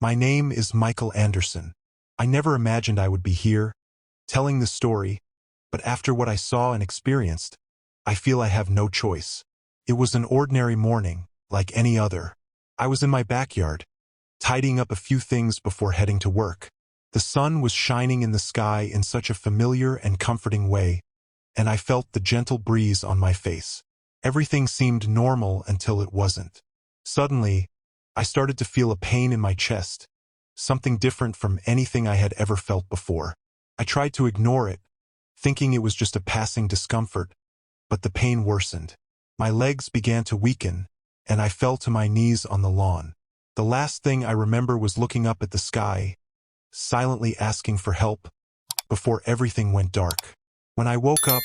My name is Michael Anderson. I never imagined I would be here, telling this story, but after what I saw and experienced, I feel I have no choice. It was an ordinary morning, like any other. I was in my backyard, tidying up a few things before heading to work. The sun was shining in the sky in such a familiar and comforting way, and I felt the gentle breeze on my face. Everything seemed normal until it wasn't. Suddenly, I started to feel a pain in my chest, something different from anything I had ever felt before. I tried to ignore it, thinking it was just a passing discomfort, but the pain worsened. My legs began to weaken, and I fell to my knees on the lawn. The last thing I remember was looking up at the sky, silently asking for help, before everything went dark. When I woke up,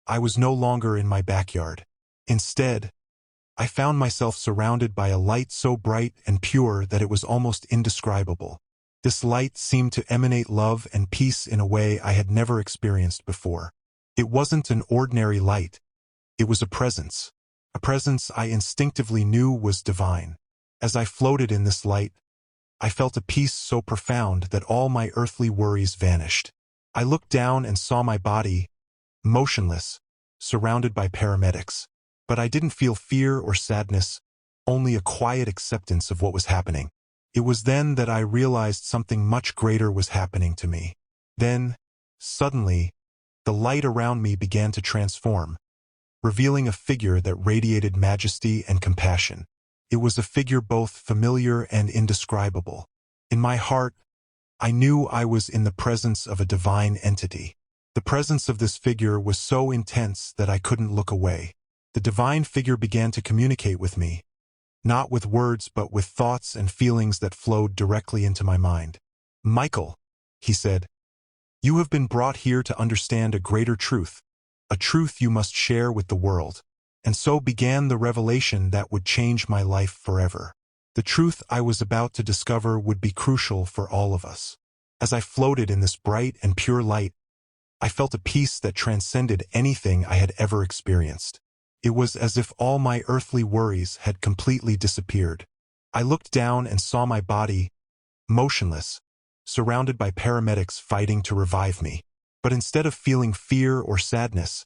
I was no longer in my backyard. Instead, I found myself surrounded by a light so bright and pure that it was almost indescribable. This light seemed to emanate love and peace in a way I had never experienced before. It wasn't an ordinary light. It was a presence I instinctively knew was divine. As I floated in this light, I felt a peace so profound that all my earthly worries vanished. I looked down and saw my body, motionless, surrounded by paramedics. But I didn't feel fear or sadness, only a quiet acceptance of what was happening. It was then that I realized something much greater was happening to me. Then, suddenly, the light around me began to transform, revealing a figure that radiated majesty and compassion. It was a figure both familiar and indescribable. In my heart, I knew I was in the presence of a divine entity. The presence of this figure was so intense that I couldn't look away. The divine figure began to communicate with me, not with words but with thoughts and feelings that flowed directly into my mind. "Michael," he said, "you have been brought here to understand a greater truth, a truth you must share with the world." And so began the revelation that would change my life forever. The truth I was about to discover would be crucial for all of us. As I floated in this bright and pure light, I felt a peace that transcended anything I had ever experienced. It was as if all my earthly worries had completely disappeared. I looked down and saw my body, motionless, surrounded by paramedics fighting to revive me. But instead of feeling fear or sadness,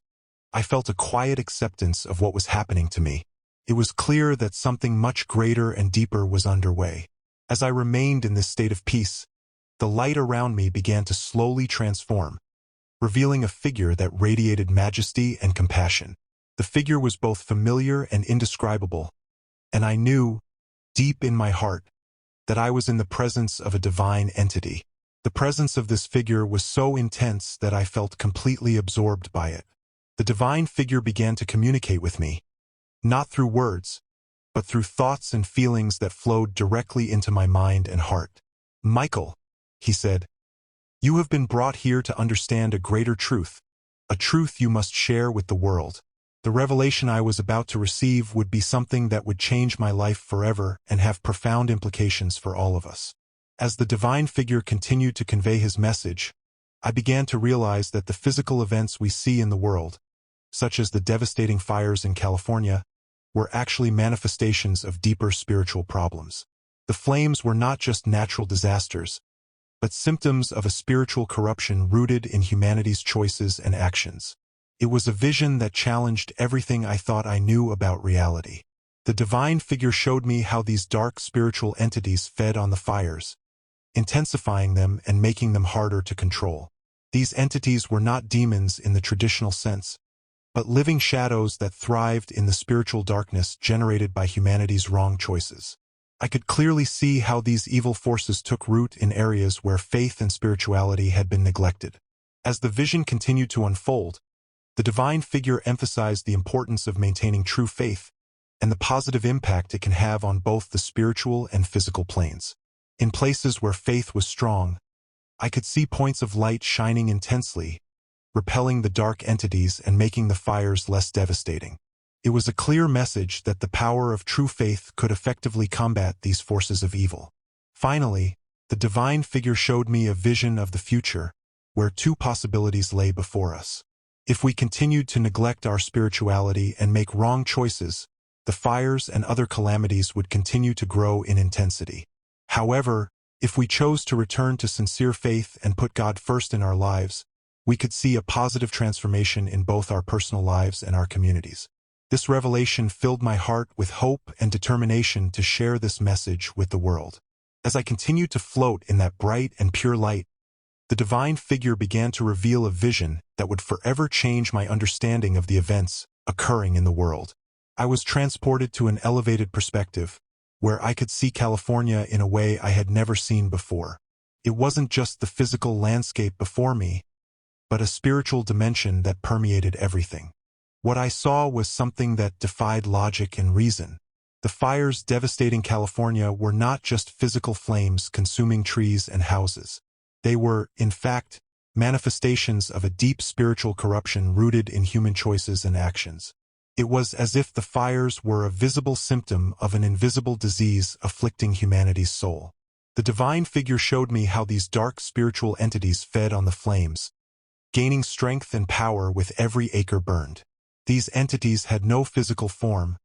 I felt a quiet acceptance of what was happening to me. It was clear that something much greater and deeper was underway. As I remained in this state of peace, the light around me began to slowly transform, revealing a figure that radiated majesty and compassion. The figure was both familiar and indescribable, and I knew, deep in my heart, that I was in the presence of a divine entity. The presence of this figure was so intense that I felt completely absorbed by it. The divine figure began to communicate with me, not through words, but through thoughts and feelings that flowed directly into my mind and heart. "Michael," he said, "you have been brought here to understand a greater truth, a truth you must share with the world." The revelation I was about to receive would be something that would change my life forever and have profound implications for all of us. As the divine figure continued to convey his message, I began to realize that the physical events we see in the world, such as the devastating fires in California, were actually manifestations of deeper spiritual problems. The flames were not just natural disasters, but symptoms of a spiritual corruption rooted in humanity's choices and actions. It was a vision that challenged everything I thought I knew about reality. The divine figure showed me how these dark spiritual entities fed on the fires, intensifying them and making them harder to control. These entities were not demons in the traditional sense, but living shadows that thrived in the spiritual darkness generated by humanity's wrong choices. I could clearly see how these evil forces took root in areas where faith and spirituality had been neglected. As the vision continued to unfold, the divine figure emphasized the importance of maintaining true faith and the positive impact it can have on both the spiritual and physical planes. In places where faith was strong, I could see points of light shining intensely, repelling the dark entities and making the fires less devastating. It was a clear message that the power of true faith could effectively combat these forces of evil. Finally, the divine figure showed me a vision of the future, where two possibilities lay before us. If we continued to neglect our spirituality and make wrong choices, the fires and other calamities would continue to grow in intensity. However, If we chose to return to sincere faith and put God first in our lives, we could see a positive transformation in both our personal lives and our communities. This revelation filled my heart with hope and determination to share this message with the world. As I continued to float in that bright and pure light, the divine figure began to reveal a vision that would forever change my understanding of the events occurring in the world. I was transported to an elevated perspective, where I could see California in a way I had never seen before. It wasn't just the physical landscape before me, but a spiritual dimension that permeated everything. What I saw was something that defied logic and reason. The fires devastating California were not just physical flames consuming trees and houses. They were, in fact, manifestations of a deep spiritual corruption rooted in human choices and actions. It was as if the fires were a visible symptom of an invisible disease afflicting humanity's soul. The divine figure showed me how these dark spiritual entities fed on the flames, gaining strength and power with every acre burned. These entities had no physical form,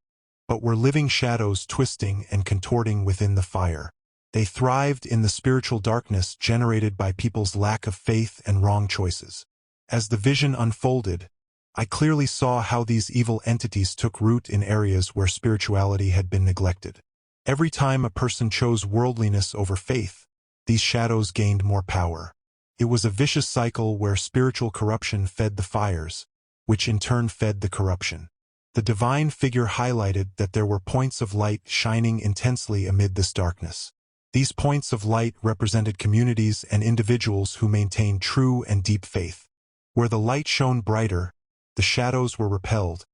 but were living shadows twisting and contorting within the fire. They thrived in the spiritual darkness generated by people's lack of faith and wrong choices. As the vision unfolded, I clearly saw how these evil entities took root in areas where spirituality had been neglected. Every time a person chose worldliness over faith, these shadows gained more power. It was a vicious cycle where spiritual corruption fed the fires, which in turn fed the corruption. The divine figure highlighted that there were points of light shining intensely amid this darkness. These points of light represented communities and individuals who maintained true and deep faith. Where the light shone brighter, the shadows were repelled,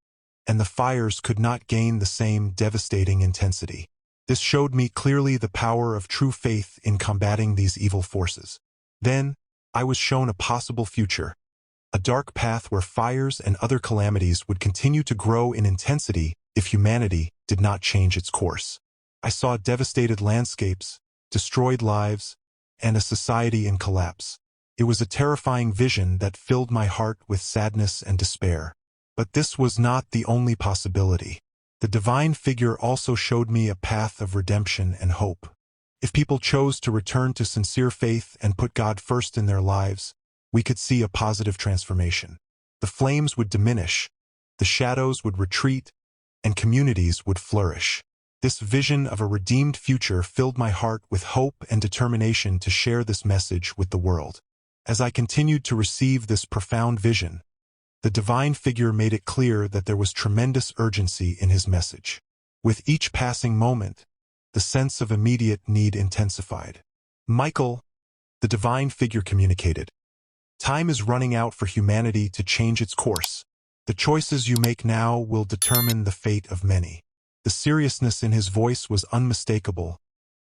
and the fires could not gain the same devastating intensity. This showed me clearly the power of true faith in combating these evil forces. Then, I was shown a possible future, a dark path where fires and other calamities would continue to grow in intensity if humanity did not change its course. I saw devastated landscapes, destroyed lives, and a society in collapse. It was a terrifying vision that filled my heart with sadness and despair. But this was not the only possibility. The divine figure also showed me a path of redemption and hope. If people chose to return to sincere faith and put God first in their lives, we could see a positive transformation. The flames would diminish, the shadows would retreat, and communities would flourish. This vision of a redeemed future filled my heart with hope and determination to share this message with the world. As I continued to receive this profound vision, the divine figure made it clear that there was tremendous urgency in his message. With each passing moment, the sense of immediate need intensified. Michael, the divine figure communicated, time is running out for humanity to change its course. The choices you make now will determine the fate of many. The seriousness in his voice was unmistakable,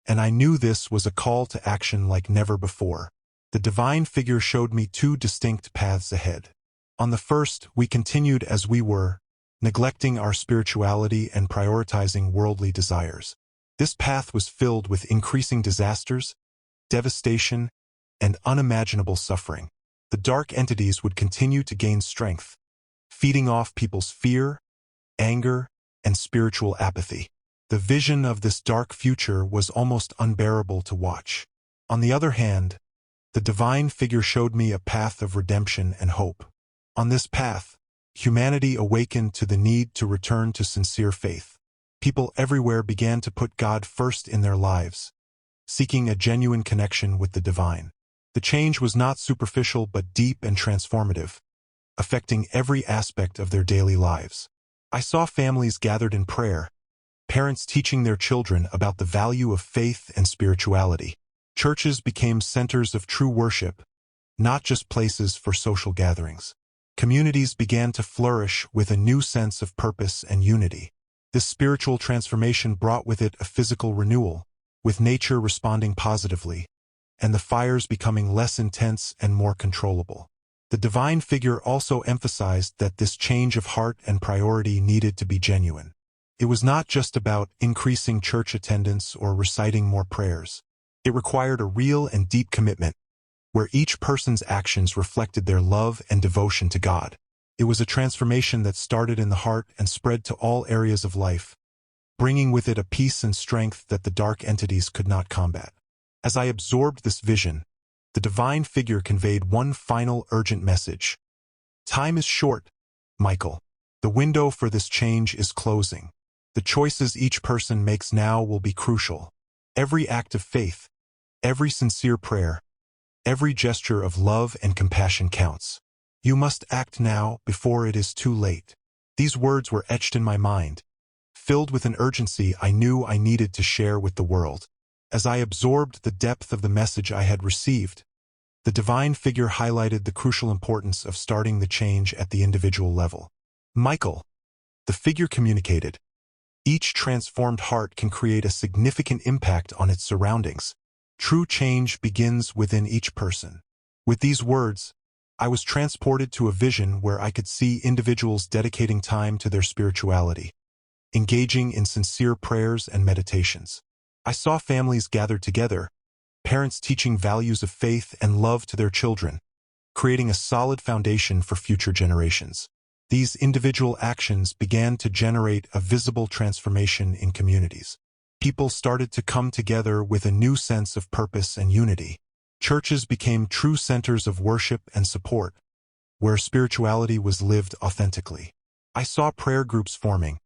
and I knew this was a call to action like never before. The divine figure showed me two distinct paths ahead. On the first, we continued as we were, neglecting our spirituality and prioritizing worldly desires. This path was filled with increasing disasters, devastation, and unimaginable suffering. The dark entities would continue to gain strength, feeding off people's fear, anger, and spiritual apathy. The vision of this dark future was almost unbearable to watch. On the other hand, the divine figure showed me a path of redemption and hope. On this path, humanity awakened to the need to return to sincere faith. People everywhere began to put God first in their lives, seeking a genuine connection with the divine. The change was not superficial but deep and transformative, affecting every aspect of their daily lives. I saw families gathered in prayer, parents teaching their children about the value of faith and spirituality. Churches became centers of true worship, not just places for social gatherings. Communities began to flourish with a new sense of purpose and unity. This spiritual transformation brought with it a physical renewal, with nature responding positively, and the fires becoming less intense and more controllable. The divine figure also emphasized that this change of heart and priority needed to be genuine. It was not just about increasing church attendance or reciting more prayers. It required a real and deep commitment, where each person's actions reflected their love and devotion to God. It was a transformation that started in the heart and spread to all areas of life, bringing with it a peace and strength that the dark entities could not combat. As I absorbed this vision, the divine figure conveyed one final urgent message. Time is short, Michael. The window for this change is closing. The choices each person makes now will be crucial. Every act of faith, every sincere prayer, every gesture of love and compassion counts. You must act now before it is too late. These words were etched in my mind, filled with an urgency I knew I needed to share with the world. As I absorbed the depth of the message I had received, the divine figure highlighted the crucial importance of starting the change at the individual level. Michael, the figure communicated, each transformed heart can create a significant impact on its surroundings. True change begins within each person. With these words, I was transported to a vision where I could see individuals dedicating time to their spirituality, engaging in sincere prayers and meditations. I saw families gathered together, parents teaching values of faith and love to their children, creating a solid foundation for future generations. These individual actions began to generate a visible transformation in communities. People started to come together with a new sense of purpose and unity. Churches became true centers of worship and support, where spirituality was lived authentically. I saw prayer groups forming,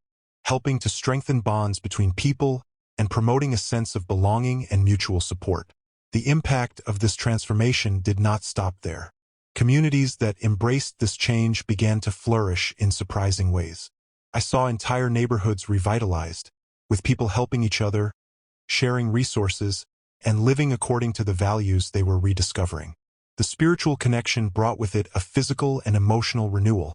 helping to strengthen bonds between people and promoting a sense of belonging and mutual support. The impact of this transformation did not stop there. Communities that embraced this change began to flourish in surprising ways. I saw entire neighborhoods revitalized, with people helping each other, sharing resources, and living according to the values they were rediscovering. The spiritual connection brought with it a physical and emotional renewal,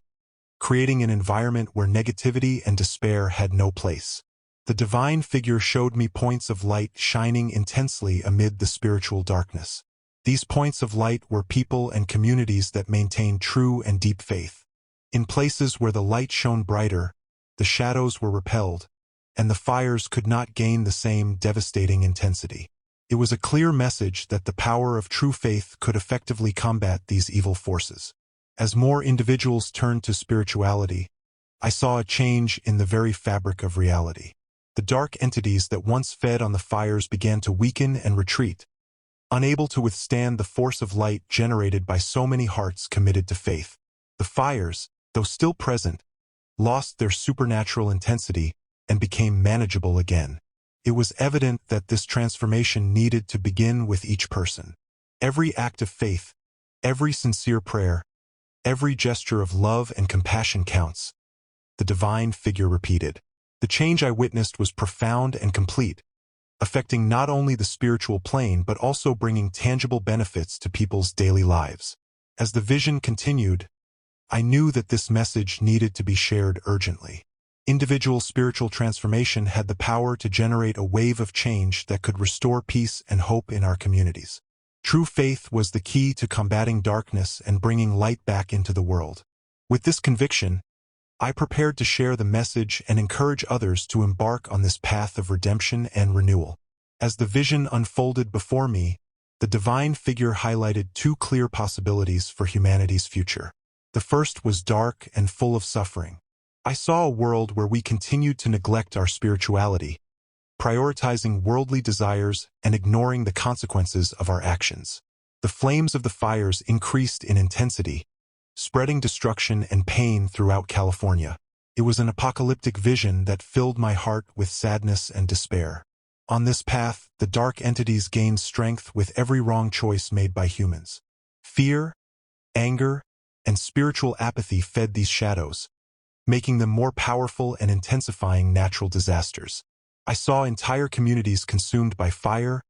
creating an environment where negativity and despair had no place. The divine figure showed me points of light shining intensely amid the spiritual darkness. These points of light were people and communities that maintained true and deep faith. In places where the light shone brighter, the shadows were repelled, and the fires could not gain the same devastating intensity. It was a clear message that the power of true faith could effectively combat these evil forces. As more individuals turned to spirituality, I saw a change in the very fabric of reality. The dark entities that once fed on the fires began to weaken and retreat, unable to withstand the force of light generated by so many hearts committed to faith. The fires, though still present, lost their supernatural intensity and became manageable again. It was evident that this transformation needed to begin with each person. Every act of faith, every sincere prayer, every gesture of love and compassion counts, the divine figure repeated. The change I witnessed was profound and complete, affecting not only the spiritual plane but also bringing tangible benefits to people's daily lives. As the vision continued, I knew that this message needed to be shared urgently. Individual spiritual transformation had the power to generate a wave of change that could restore peace and hope in our communities. True faith was the key to combating darkness and bringing light back into the world. With this conviction, I prepared to share the message and encourage others to embark on this path of redemption and renewal. As the vision unfolded before me, the divine figure highlighted two clear possibilities for humanity's future. The first was dark and full of suffering. I saw a world where we continued to neglect our spirituality, prioritizing worldly desires and ignoring the consequences of our actions. The flames of the fires increased in intensity, spreading destruction and pain throughout California. It was an apocalyptic vision that filled my heart with sadness and despair. On this path, the dark entities gained strength with every wrong choice made by humans. Fear, anger, and spiritual apathy fed these shadows, making them more powerful and intensifying natural disasters. I saw entire communities consumed by fire,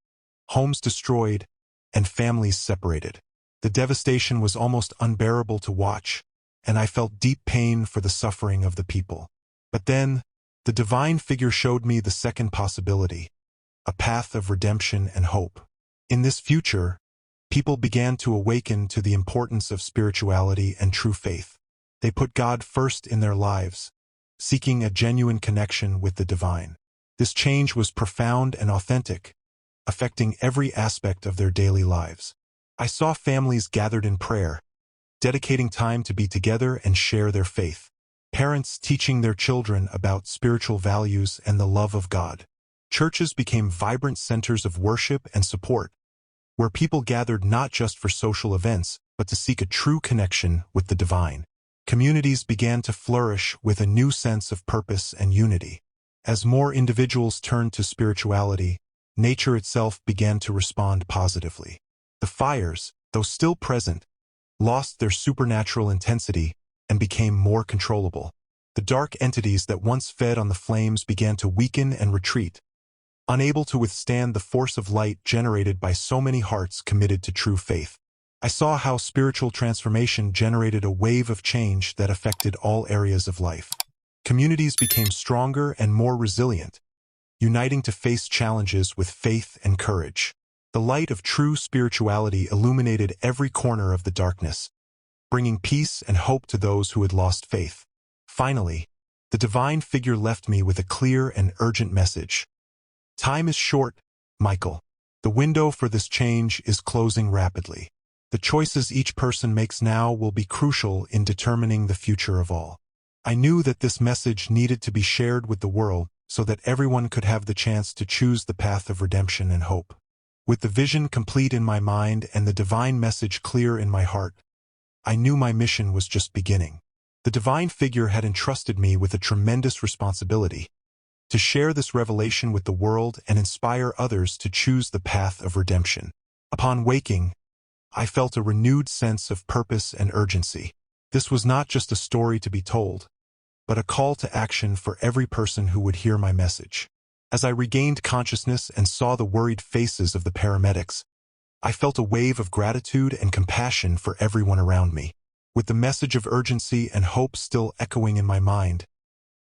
homes destroyed, and families separated. The devastation was almost unbearable to watch, and I felt deep pain for the suffering of the people. But then, the divine figure showed me the second possibility, a path of redemption and hope. In this future, people began to awaken to the importance of spirituality and true faith. They put God first in their lives, seeking a genuine connection with the divine. This change was profound and authentic, affecting every aspect of their daily lives. I saw families gathered in prayer, dedicating time to be together and share their faith. Parents teaching their children about spiritual values and the love of God. Churches became vibrant centers of worship and support, where people gathered not just for social events, but to seek a true connection with the divine. Communities began to flourish with a new sense of purpose and unity. As more individuals turned to spirituality, nature itself began to respond positively. The fires, though still present, lost their supernatural intensity and became more controllable. The dark entities that once fed on the flames began to weaken and retreat, unable to withstand the force of light generated by so many hearts committed to true faith. I saw how spiritual transformation generated a wave of change that affected all areas of life. Communities became stronger and more resilient, uniting to face challenges with faith and courage. The light of true spirituality illuminated every corner of the darkness, bringing peace and hope to those who had lost faith. Finally, the divine figure left me with a clear and urgent message. Time is short, Michael. The window for this change is closing rapidly. The choices each person makes now will be crucial in determining the future of all. I knew that this message needed to be shared with the world so that everyone could have the chance to choose the path of redemption and hope. With the vision complete in my mind and the divine message clear in my heart, I knew my mission was just beginning. The divine figure had entrusted me with a tremendous responsibility to share this revelation with the world and inspire others to choose the path of redemption. Upon waking, I felt a renewed sense of purpose and urgency. This was not just a story to be told, but a call to action for every person who would hear my message. As I regained consciousness and saw the worried faces of the paramedics, I felt a wave of gratitude and compassion for everyone around me. With the message of urgency and hope still echoing in my mind,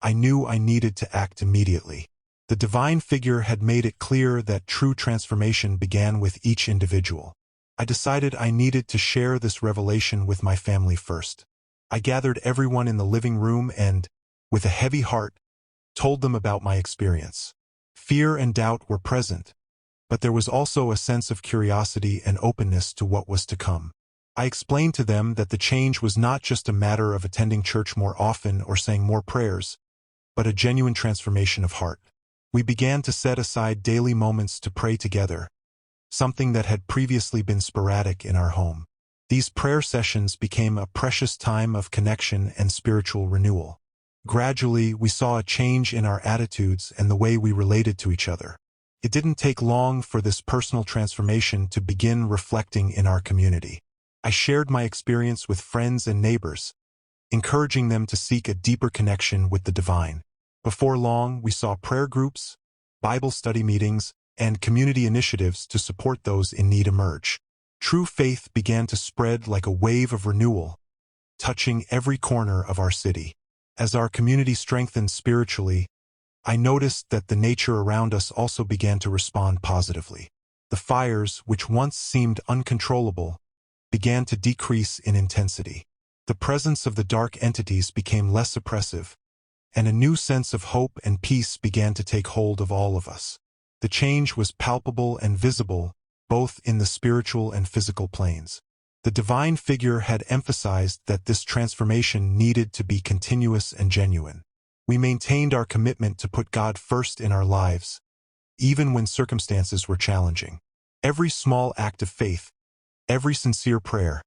I knew I needed to act immediately. The divine figure had made it clear that true transformation began with each individual. I decided I needed to share this revelation with my family first. I gathered everyone in the living room and, with a heavy heart, told them about my experience. Fear and doubt were present, but there was also a sense of curiosity and openness to what was to come. I explained to them that the change was not just a matter of attending church more often or saying more prayers, but a genuine transformation of heart. We began to set aside daily moments to pray together, something that had previously been sporadic in our home. These prayer sessions became a precious time of connection and spiritual renewal. Gradually, we saw a change in our attitudes and the way we related to each other. It didn't take long for this personal transformation to begin reflecting in our community. I shared my experience with friends and neighbors, encouraging them to seek a deeper connection with the divine. Before long, we saw prayer groups, Bible study meetings, and community initiatives to support those in need emerge. True faith began to spread like a wave of renewal, touching every corner of our city. As our community strengthened spiritually, I noticed that the nature around us also began to respond positively. The fires, which once seemed uncontrollable, began to decrease in intensity. The presence of the dark entities became less oppressive, and a new sense of hope and peace began to take hold of all of us. The change was palpable and visible, both in the spiritual and physical planes. The divine figure had emphasized that this transformation needed to be continuous and genuine. We maintained our commitment to put God first in our lives, even when circumstances were challenging. Every small act of faith, every sincere prayer,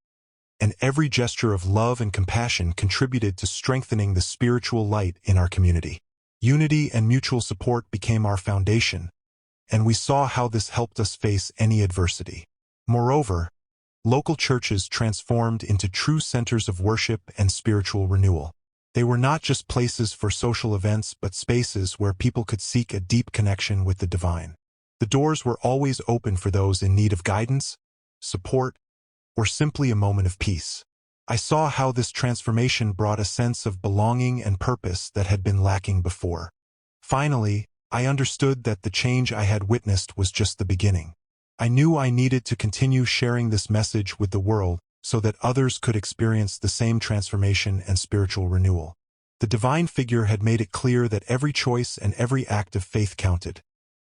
and every gesture of love and compassion contributed to strengthening the spiritual light in our community. Unity and mutual support became our foundation, and we saw how this helped us face any adversity. Moreover, local churches transformed into true centers of worship and spiritual renewal. They were not just places for social events but spaces where people could seek a deep connection with the divine. The doors were always open for those in need of guidance, support, or simply a moment of peace. I saw how this transformation brought a sense of belonging and purpose that had been lacking before. Finally, I understood that the change I had witnessed was just the beginning. I knew I needed to continue sharing this message with the world so that others could experience the same transformation and spiritual renewal. The divine figure had made it clear that every choice and every act of faith counted,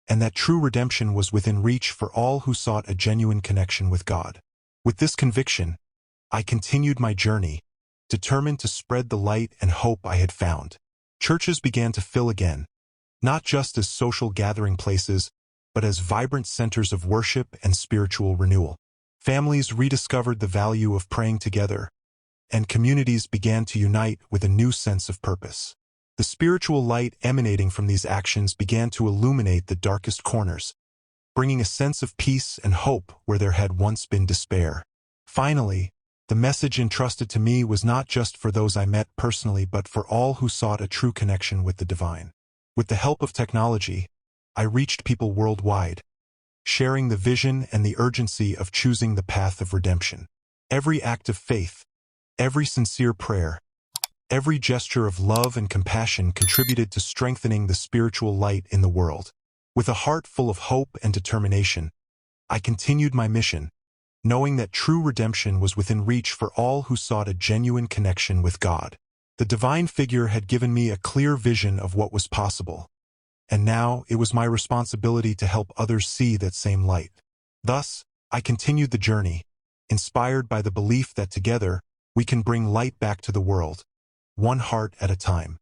and that true redemption was within reach for all who sought a genuine connection with God. With this conviction, I continued my journey, determined to spread the light and hope I had found. Churches began to fill again, not just as social gathering places, but as vibrant centers of worship and spiritual renewal. Families rediscovered the value of praying together, and communities began to unite with a new sense of purpose. The spiritual light emanating from these actions began to illuminate the darkest corners, bringing a sense of peace and hope where there had once been despair. Finally, the message entrusted to me was not just for those I met personally but for all who sought a true connection with the divine. With the help of technology, I reached people worldwide, sharing the vision and the urgency of choosing the path of redemption. Every act of faith, every sincere prayer, every gesture of love and compassion contributed to strengthening the spiritual light in the world. With a heart full of hope and determination, I continued my mission, knowing that true redemption was within reach for all who sought a genuine connection with God. The divine figure had given me a clear vision of what was possible, and now it was my responsibility to help others see that same light. Thus, I continued the journey, inspired by the belief that together we can bring light back to the world, one heart at a time.